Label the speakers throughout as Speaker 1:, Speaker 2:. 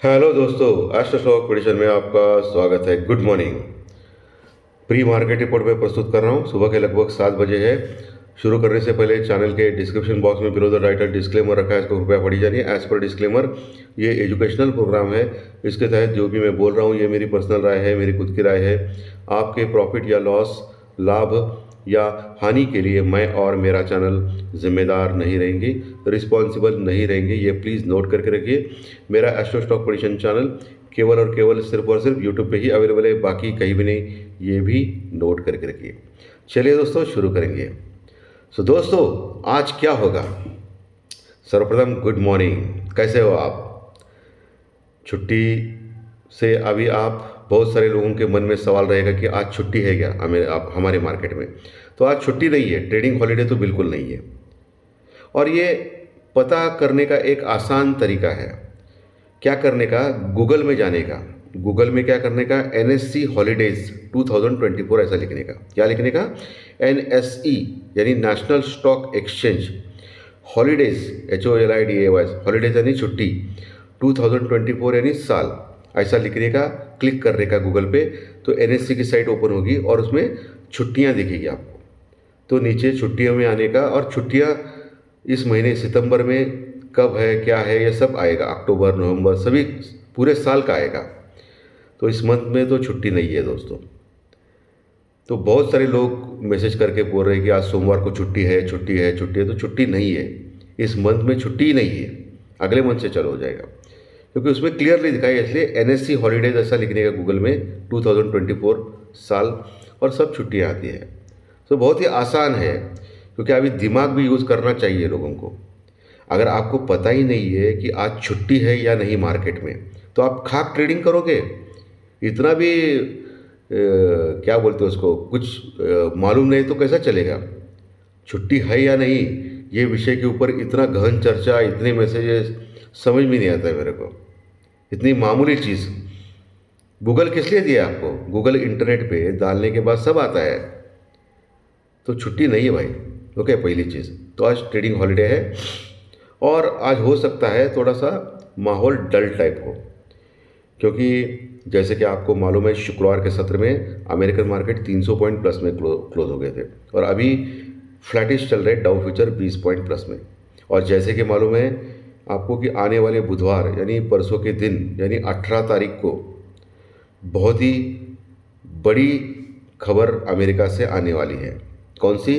Speaker 1: Hello दोस्तों, astro stock prediction में आपका स्वागत है। Good morning. Pre market report में प्रस्तुत कर रहा हूँ। सुबह के लगभग 7 बजे है। शुरू करने से पहले चैनल के डिस्क्रिप्शन बॉक्स में बिलो द टाइटल डिस्क्लेमर रखा है, इसको कृपया पढ़ी जानिए। एज पर डिस्क्लेमर, ये एजुकेशनल प्रोग्राम है। इसके तहत जो भी मैं बोल रहा हूँ ये मेरी पर्सनल राय है, मेरी खुद की राय है। आपके प्रॉफिट या लॉस, लाभ या हानि के लिए मैं और मेरा चैनल जिम्मेदार नहीं रहेंगे, रिस्पॉन्सिबल नहीं रहेंगे। ये प्लीज़ नोट करके रखिए। मेरा एस्ट्रो स्टॉक प्रेडिक्शन चैनल केवल और केवल सिर्फ और सिर्फ यूट्यूब पे ही अवेलेबल है, बाकी कहीं भी नहीं। ये भी नोट करके रखिए। चलिए दोस्तों, शुरू करेंगे। दोस्तों, आज क्या होगा? सर्वप्रथम गुड मॉर्निंग। कैसे हो आप? छुट्टी से अभी आप, बहुत सारे लोगों के मन में सवाल रहेगा कि आज छुट्टी है क्या हमारे मार्केट में। तो आज छुट्टी नहीं है, ट्रेडिंग हॉलीडे तो बिल्कुल नहीं है। और ये पता करने का एक आसान तरीका है। क्या करने का? गूगल में जाने का। गूगल में क्या करने का? NSE हॉलीडेज 2024 ऐसा लिखने का। क्या लिखने का? NSE यानी national stock exchange holidays, HOLIDAYS, holidays यानी छुट्टी, 2024 यानी साल, ऐसा लिखने का। क्लिक करने का गूगल पे, तो NSE की साइट ओपन होगी और उसमें छुट्टियां दिखेगी आपको। तो नीचे छुट्टियों में आने का, और छुट्टियां इस महीने सितंबर में कब है, क्या है, ये सब आएगा। अक्टूबर, नवंबर, सभी पूरे साल का आएगा। तो इस मंथ में तो छुट्टी नहीं है दोस्तों। तो बहुत सारे लोग मैसेज करके बोल रहे हैं कि आज सोमवार को छुट्टी है, छुट्टी है, छुट्टी है। तो छुट्टी नहीं है, इस मंथ में छुट्टी ही नहीं है। अगले मंथ से चालू हो जाएगा, क्योंकि उसमें क्लियरली दिखाई है। इसलिए NSE हॉलीडेज ऐसा लिखने का गूगल में, 2024 साल, और सब छुट्टियाँ आती है। तो बहुत ही आसान है, क्योंकि अभी दिमाग भी यूज़ करना चाहिए लोगों को। अगर आपको पता ही नहीं है कि आज छुट्टी है या नहीं मार्केट में, तो आप खाक ट्रेडिंग करोगे? इतना भी क्या बोलते हैं उसको, कुछ मालूम नहीं तो कैसा चलेगा? छुट्टी है या नहीं, ये विषय के ऊपर इतना गहन चर्चा, इतने मैसेजेस, समझ में नहीं आता है मेरे को। इतनी मामूली चीज़ गूगल किस लिए दिया आपको? गूगल इंटरनेट पे डालने के बाद सब आता है। तो छुट्टी नहीं है भाई। ओके, पहली चीज़ तो आज ट्रेडिंग हॉलीडे है, और आज हो सकता है थोड़ा सा माहौल डल टाइप हो, क्योंकि जैसे कि आपको मालूम है, शुक्रवार के सत्र में अमेरिकन मार्केट 300 पॉइंट प्लस में क्लोज हो गए थे, और अभी फ्लैटिश चल रहे डाउ फ्यूचर 20 पॉइंट प्लस में। और जैसे कि मालूम है आपको कि आने वाले बुधवार यानी परसों के दिन, यानी 18 तारीख को बहुत ही बड़ी खबर अमेरिका से आने वाली है। कौन सी?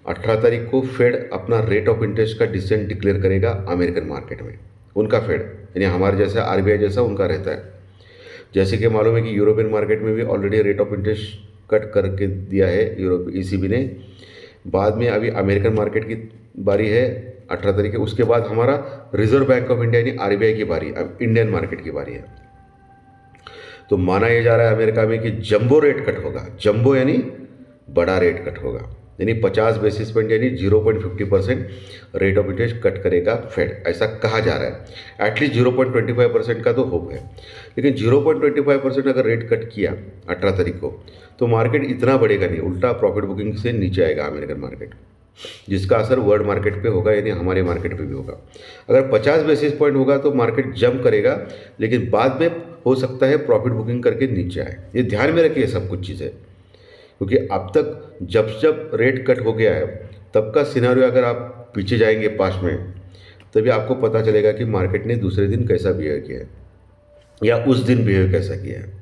Speaker 1: 18 तारीख को फेड अपना रेट ऑफ इंटरेस्ट का डिसीजन डिक्लेयर करेगा अमेरिकन मार्केट में। उनका फेड यानी हमारे जैसा RBI जैसा उनका रहता है। जैसे कि मालूम है कि यूरोपियन मार्केट में भी already rate of interest cut करके दिया है यूरोप ECB ने। बाद में अभी अमेरिकन मार्केट की बारी है 18 तारीख है। उसके बाद हमारा रिजर्व बैंक ऑफ इंडिया यानी RBI की बारी, अब इंडियन मार्केट की बारी है। तो माना यह जा रहा है अमेरिका में कि जंबो रेट कट होगा। जंबो यानी बड़ा रेट कट होगा, यानी 50 बेसिस पॉइंट यानी 0.50% रेट ऑफ इंटरेस्ट कट करेगा फेड, ऐसा कहा जा रहा है। एटलीस्ट 0.25% का तो होप है, लेकिन 0.25% अगर रेट कट किया 18 तारीख को, तो मार्केट इतना बढ़ेगा नहीं, उल्टा प्रॉफिट बुकिंग से नीचे आएगा अमेरिकन मार्केट, जिसका असर वर्ल्ड मार्केट पे होगा, यानी हमारे मार्केट पे भी होगा। अगर 50 बेसिस पॉइंट होगा तो मार्केट जंप करेगा, लेकिन बाद में हो सकता है प्रॉफिट बुकिंग करके नीचे आए। ये ध्यान में रखिए सब कुछ चीज़ें, क्योंकि अब तक जब जब रेट कट हो गया है तब का सिनारियो अगर आप पीछे जाएंगे पास्ट में, तभी आपको पता चलेगा कि मार्केट ने दूसरे दिन कैसा बिहेव किया है या उस दिन बिहेव कैसा किया है।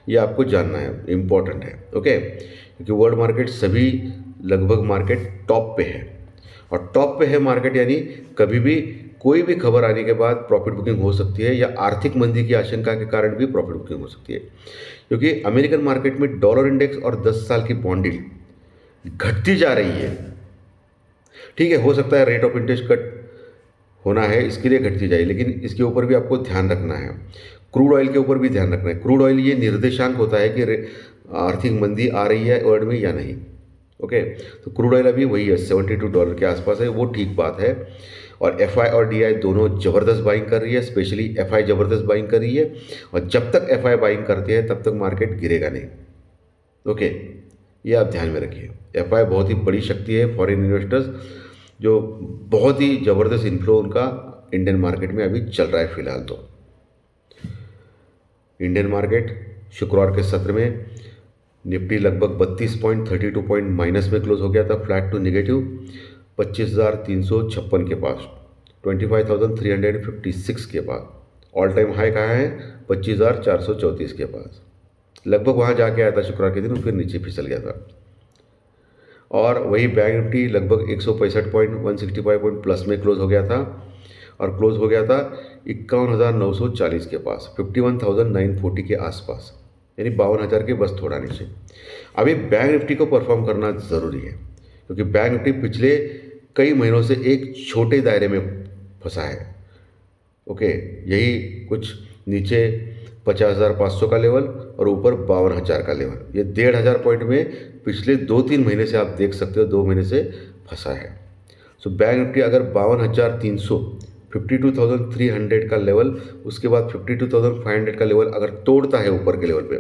Speaker 1: ये आपको जानना है, इम्पॉर्टेंट है। ओके, क्योंकि वर्ल्ड मार्केट सभी लगभग मार्केट टॉप पे है, और टॉप पे है मार्केट यानी कभी भी कोई भी खबर आने के बाद प्रॉफिट बुकिंग हो सकती है, या आर्थिक मंदी की आशंका के कारण भी प्रॉफिट बुकिंग हो सकती है। क्योंकि अमेरिकन मार्केट में डॉलर इंडेक्स और 10 साल की बॉन्ड यील्ड घटती जा रही है। ठीक है, हो सकता है रेट ऑफ इंटरेस्ट कट होना है, इसके लिए घटती जाए, लेकिन इसके ऊपर भी आपको ध्यान रखना है। क्रूड ऑयल के ऊपर भी ध्यान रखना है। क्रूड ऑयल ये निर्देशांक होता है कि आर्थिक मंदी आ रही है वर्ल्ड में या नहीं। ओके, तो क्रूड ऑयल अभी वही है, $72 के आसपास है, वो ठीक बात है। और FI और DI दोनों ज़बरदस्त बाइंग कर रही है, स्पेशली FI ज़बरदस्त बाइंग कर रही है, और जब तक FI बाइंग करती है तब तक मार्केट गिरेगा नहीं। ओके, ये आप ध्यान में रखिए। FI बहुत ही बड़ी शक्ति है, फॉरेन इन्वेस्टर्स जो बहुत ही ज़बरदस्त इन्फ्लो उनका इंडियन मार्केट में अभी चल रहा है फिलहाल। तो इंडियन मार्केट शुक्रवार के सत्र में निफ्टी लगभग 32.32 पॉइंट माइनस में क्लोज हो गया था, फ्लैट टू नेगेटिव 25,356 के पास, 25,356 के पास। ऑल टाइम हाई कहाँ है? 25,434 के पास। लगभग वहाँ जाके आया था शुक्रवार के दिन, फिर नीचे फिसल गया था। और वही बैंक निफ्टी लगभग 165 पॉइंट 165 पॉइंट प्लस में क्लोज हो गया था, और क्लोज हो गया था 51,940 के पास, 51,940 के आसपास, यानी 52,000 के बस थोड़ा नीचे। अभी बैंक निफ्टी को परफॉर्म करना ज़रूरी है, क्योंकि बैंक निफ्टी पिछले कई महीनों से एक छोटे दायरे में फंसा है। ओके, यही कुछ नीचे 50,500 का लेवल और ऊपर 52,000 का लेवल, ये 1,500 पॉइंट में पिछले 2-3 महीने से आप देख सकते हो, 2 महीने से फंसा है। सो बैंक निफ्टी अगर 52,300 52,300 का लेवल, उसके बाद 52,500 का लेवल अगर तोड़ता है ऊपर के लेवल पे,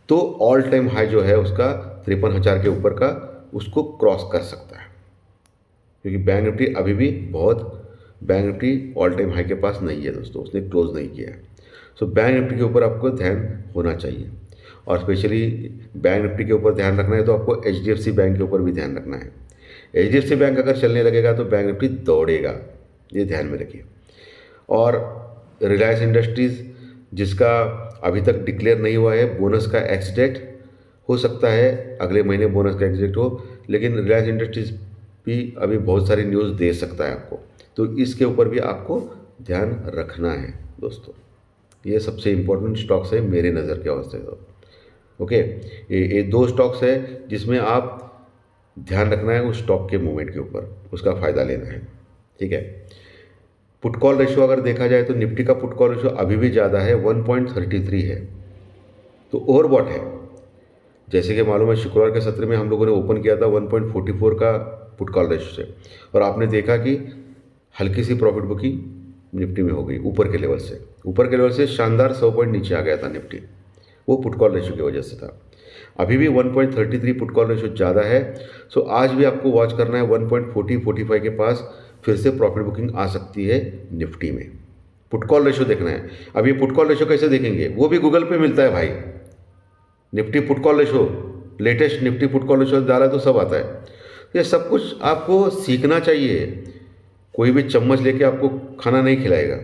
Speaker 1: तो ऑल टाइम हाई जो है उसका 53,000 के ऊपर का उसको क्रॉस कर सकता है, क्योंकि बैंक निफ्टी अभी भी bank Nifty all time high के पास नहीं है दोस्तों, उसने क्लोज नहीं किया है। सो बैंक निफ्टी के ऊपर आपको ध्यान होना चाहिए, और स्पेशली बैंक निफ्टी के ऊपर ध्यान रखना है तो आपको HDFC बैंक के ऊपर भी ध्यान रखना है। HDFC बैंक अगर चलने लगेगा तो बैंक निफ्टी दौड़ेगा, ये ध्यान में रखिए। और रिलायंस इंडस्ट्रीज़, जिसका अभी तक डिक्लेयर नहीं हुआ है बोनस का एक्स डेट, हो सकता है अगले महीने बोनस का एक्स डेट हो, लेकिन रिलायंस इंडस्ट्रीज़ भी अभी बहुत सारी न्यूज़ दे सकता है आपको, तो इसके ऊपर भी आपको ध्यान रखना है दोस्तों। ये सबसे इम्पोर्टेंट स्टॉक्स है मेरे नज़र के वास्ते तो। ओके, ये 2 स्टॉक्स है जिसमें आप ध्यान रखना है, उस स्टॉक के मूवमेंट के ऊपर उसका फ़ायदा लेना है, ठीक है। पुट कॉल रेशो अगर देखा जाए तो निफ्टी का पुट कॉल रेशो अभी भी ज़्यादा है, 1.33 है, तो ओवरबॉट है। जैसे कि मालूम है शुक्रवार के सत्र में हम लोगों ने ओपन किया था 1.44 का पुट कॉल रेशो से, और आपने देखा कि हल्की सी प्रॉफिट बुकिंग निफ्टी में हो गई ऊपर के लेवल से शानदार 100 पॉइंट नीचे आ गया था निफ्टी, वो पुट कॉल रेशो की वजह से था। अभी भी 1.33 पुट कॉल रेशो ज़्यादा है, सो आज भी आपको वॉच करना है 1.40-45 के पास फिर से प्रॉफिट बुकिंग आ सकती है निफ्टी में। पुट कॉल रेशो देखना है। अब ये पुट कॉल रेशो कैसे देखेंगे? वो भी गूगल पे मिलता है भाई, Nifty put call ratio, latest Nifty put call ratio डाला तो सब आता है। ये सब कुछ आपको सीखना चाहिए, कोई भी चम्मच लेके आपको खाना नहीं खिलाएगा।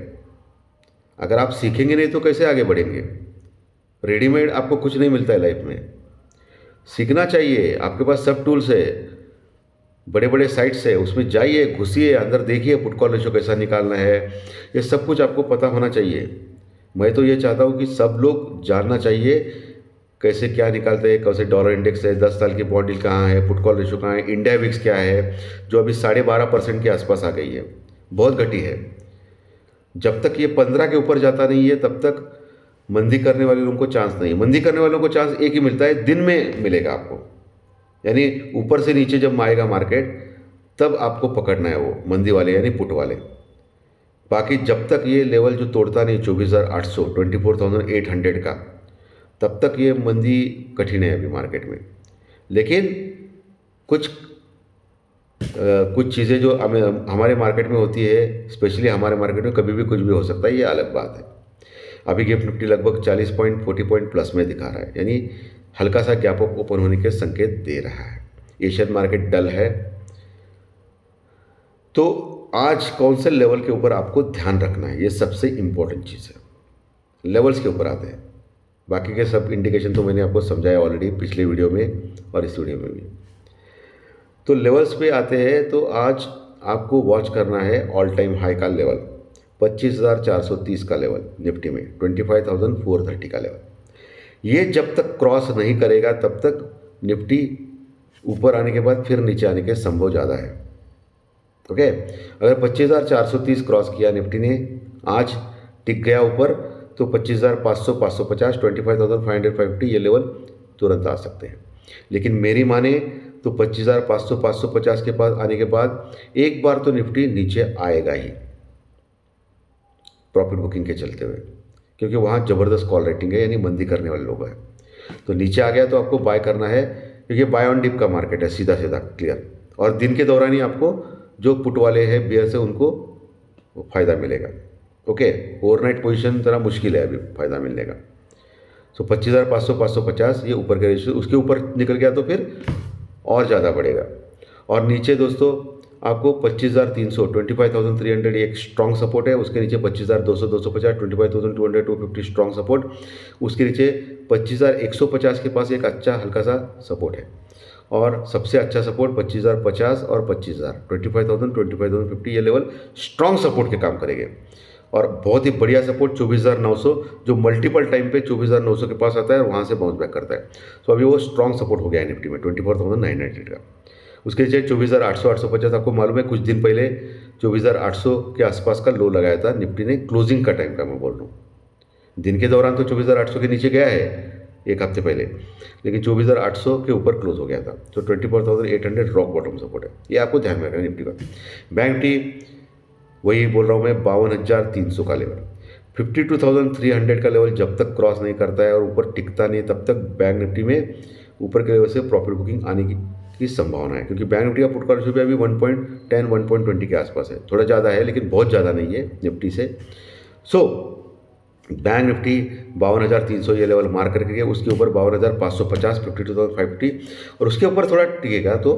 Speaker 1: अगर आप सीखेंगे नहीं तो कैसे आगे बढ़ेंगे? रेडीमेड आपको कुछ नहीं मिलता है लाइफ में, सीखना चाहिए। आपके पास सब टूल्स है, बड़े बड़े साइट्स है, उसमें जाइए, घुसिए, अंदर देखिए पुट कॉल रेशो कैसा निकालना है, ये सब कुछ आपको पता होना चाहिए। मैं तो ये चाहता हूँ कि सब लोग जानना चाहिए कैसे क्या निकालते हैं, कैसे डॉलर इंडेक्स है, 10 साल की बॉन्ड यील्ड कहाँ है, पुट कॉल रेशो कहाँ है, इंडिया विक्स क्या है जो अभी 12.5% के आसपास आ गई है, बहुत घटी है। जब तक ये 15 के ऊपर जाता नहीं है तब तक मंदी करने वाले लोगों को चांस नहीं। मंदी करने वालों को चांस एक ही मिलता है, दिन में मिलेगा आपको, यानी ऊपर से नीचे जब आएगा मार्केट तब आपको पकड़ना है वो मंदी वाले यानी पुट वाले। बाकी जब तक ये लेवल जो तोड़ता नहीं 24,800 24,800 का, तब तक ये मंदी कठिन है अभी मार्केट में। लेकिन कुछ चीज़ें जो हमारे मार्केट में होती है, स्पेशली हमारे मार्केट में कभी भी कुछ भी हो सकता है, ये अलग बात है। अभी गिफ्ट निफ्टी लगभग 40 पॉइंट प्लस में दिखा रहा है, यानी हल्का सा गैप अप ओपन होने के संकेत दे रहा है। एशियन मार्केट डल है, तो आज कौन से लेवल के ऊपर आपको ध्यान रखना है, ये सबसे इम्पोर्टेंट चीज़ है। लेवल्स के ऊपर आते हैं, बाकी के सब इंडिकेशन तो मैंने आपको समझाया ऑलरेडी पिछले वीडियो में और इस वीडियो में भी। तो लेवल्स पे आते हैं, तो आज आपको वॉच करना है ऑल टाइम हाई का लेवल 25,430 का लेवल निफ्टी में, 25,430 का लेवल। ये जब तक क्रॉस नहीं करेगा तब तक निफ्टी ऊपर आने के बाद फिर नीचे आने के संभव ज़्यादा है। ओके, अगर 25,430 क्रॉस किया निफ्टी ने, आज टिक गया ऊपर, तो 25,500 550 25,550 ये लेवल तुरंत आ सकते हैं। लेकिन मेरी माने तो 25,500 550 के पास आने के बाद एक बार तो निफ्टी नीचे आएगा ही प्रॉफिट बुकिंग के चलते हुए, क्योंकि वहाँ ज़बरदस्त कॉल रेटिंग है, यानी मंदी करने वाले लोग हैं। तो नीचे आ गया तो आपको बाय करना है, क्योंकि बाय ऑन डिप का मार्केट है, सीधा सीधा क्लियर। और दिन के दौरान ही आपको जो पुट वाले हैं बियर से उनको फ़ायदा मिलेगा। ओके, ओवरनाइट पोजीशन थोड़ा मुश्किल है अभी फ़ायदा मिलने का। सो 25,500 550 ये ऊपर के रेजिस्टेंस, उसके ऊपर निकल गया तो फिर और ज़्यादा बढ़ेगा। और नीचे दोस्तों आपको 25,300 25,300 एक स्ट्रॉन्ग सपोर्ट है, उसके नीचे 25,200 250 25,200 250 स्ट्रॉन्ग सपोर्ट, उसके नीचे 25,150 के पास एक अच्छा हल्का सा सपोर्ट है, और सबसे अच्छा सपोर्ट 25,050 और 25,000 25,000 25,050 ये लेवल स्ट्रॉन्ग सपोर्ट के काम करेंगे। और बहुत ही बढ़िया सपोर्ट 24,900 जो मल्टीपल टाइम पे 24,900 के पास आता है और वहाँ से बाउंस बैक करता है। तो अभी वो स्ट्रॉन्ग सपोर्ट हो गया है निफ्टी में 24,900 का। उसके नीचे 24,800 850, आपको मालूम है कुछ दिन पहले 24,800 के आसपास का लो लगाया था निफ्टी ने, क्लोजिंग का टाइम का मैं बोल रहा हूँ। दिन के दौरान तो 24,800 के नीचे गया है एक हफ्ते पहले, लेकिन 24,800 के ऊपर क्लोज हो गया था। तो 24,800 रॉक बॉटम सपोर्ट है, ये आपको ध्यान में रखना है निफ्टी का। बैंक निफ्टी वही बोल रहा हूँ मैं, 52,300 का लेवल, 52,300 का लेवल जब तक क्रॉस नहीं करता है और ऊपर टिकता नहीं तब तक बैंक निफ्टी में ऊपर के लेवल से प्रॉफिट बुकिंग आने की संभावना है। क्योंकि बैंक निफ्टी का पुट कॉल भी अभी 1.10 1.20 के आसपास है, थोड़ा ज़्यादा है लेकिन बहुत ज़्यादा नहीं है निफ्टी से। सो बैंक निफ्टी 52,300 ये लेवल मार करके गया, उसके ऊपर 52,550 52,550, और उसके ऊपर थोड़ा टिकेगा तो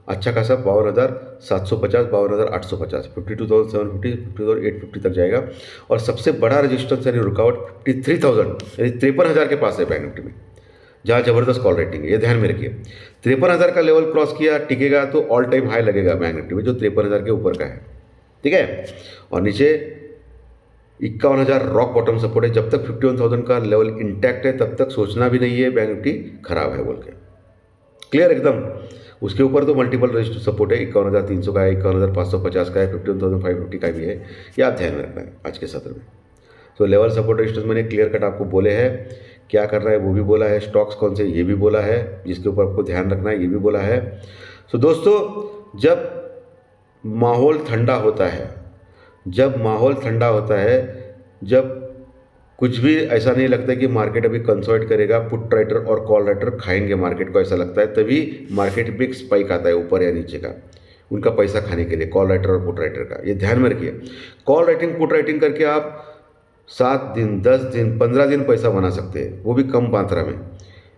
Speaker 1: अच्छा खासा 52,750 52,850 52,750 52,850 तक जाएगा। और सबसे बड़ा रजिस्टेंस यानी रुकावट 53,000 यानी 53,000 के पास है बैंक निफ्टी में, जहाँ ज़बरदस्त कॉल रेटिंग है, ये ध्यान में रखिए। 53,000 का लेवल क्रॉस किया टिकेगा तो ऑल टाइम हाई लगेगा बैंक निफ्टी में जो 53,000 के ऊपर का है, ठीक है। और नीचे 51,000 रॉक बॉटम सपोर्ट है, जब तक 51,000 का लेवल इंटैक्ट है तब तक सोचना भी नहीं है बैंक निफ्टी खराब है बोल के, क्लियर एकदम। उसके ऊपर तो मल्टीपल रजिस्टर सपोर्ट है, 51,300 का है, 51,550 का है, 51,550 का भी है, ये आप ध्यान में रखना है आज के सत्र में। तो लेवल सपोर्ट रजिस्टर्स मैंने क्लियर कट आपको बोले हैं, क्या करना है वो भी बोला है, स्टॉक्स कौन से ये भी बोला है, जिसके ऊपर आपको ध्यान रखना है ये भी बोला है। तो दोस्तों जब माहौल ठंडा होता है, जब माहौल ठंडा होता है, जब कुछ भी ऐसा नहीं लगता कि मार्केट अभी कंसोलिडेट करेगा, पुट राइटर और कॉल राइटर खाएंगे मार्केट को, ऐसा लगता है तभी मार्केट में एक स्पाइक आता है ऊपर या नीचे का, उनका पैसा खाने के लिए, कॉल राइटर और पुट राइटर का, ये ध्यान में रखिए। कॉल राइटिंग पुट राइटिंग करके आप 7 दिन 10 दिन 15 दिन पैसा बना सकते हैं, वो भी कम मात्रा में,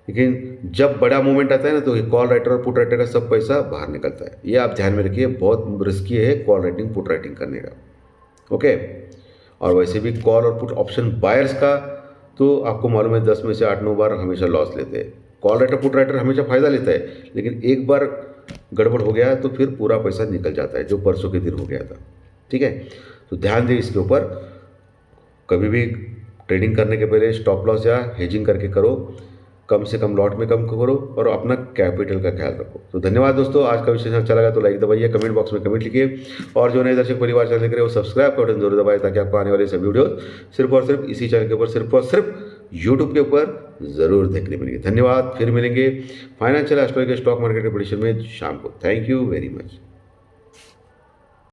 Speaker 1: लेकिन जब बड़ा मूवमेंट आता है ना तो कॉल राइटर और पुट राइटर का सब पैसा बाहर निकलता है, ये आप ध्यान में रखिए। बहुत रिस्की है कॉल राइटिंग पुट राइटिंग करने का, ओके। और वैसे भी कॉल और पुट ऑप्शन बायर्स का तो आपको मालूम है 10 में से 8-9 बार हमेशा लॉस लेते हैं। कॉल राइटर पुट राइटर हमेशा फ़ायदा लेता है, लेकिन एक बार गड़बड़ हो गया तो फिर पूरा पैसा निकल जाता है, जो परसों के दिन हो गया था, ठीक है। तो ध्यान दें इसके ऊपर, कभी भी ट्रेडिंग करने के पहले स्टॉप लॉस या हेजिंग करके करो, कम से कम लॉट में कम करो और अपना कैपिटल का ख्याल रखो। तो धन्यवाद दोस्तों, आज का विषय अच्छा लगा तो लाइक दबाइए, कमेंट बॉक्स में कमेंट लिखिए, और जो नए दर्शक परिवार चैनल देख रहे हो सब्सक्राइब का बटन जरूर दबाएं ताकि आपको आने वाले सभी वीडियो सिर्फ और सिर्फ इसी चैनल के ऊपर, सिर्फ और सिर्फ यूट्यूब के ऊपर ज़रूर देखने मिलेंगे। धन्यवाद, फिर मिलेंगे फाइनेंशियल एस्ट्रोलॉजी के स्टॉक मार्केट के प्रेडिक्शन में शाम को। Thank you very much.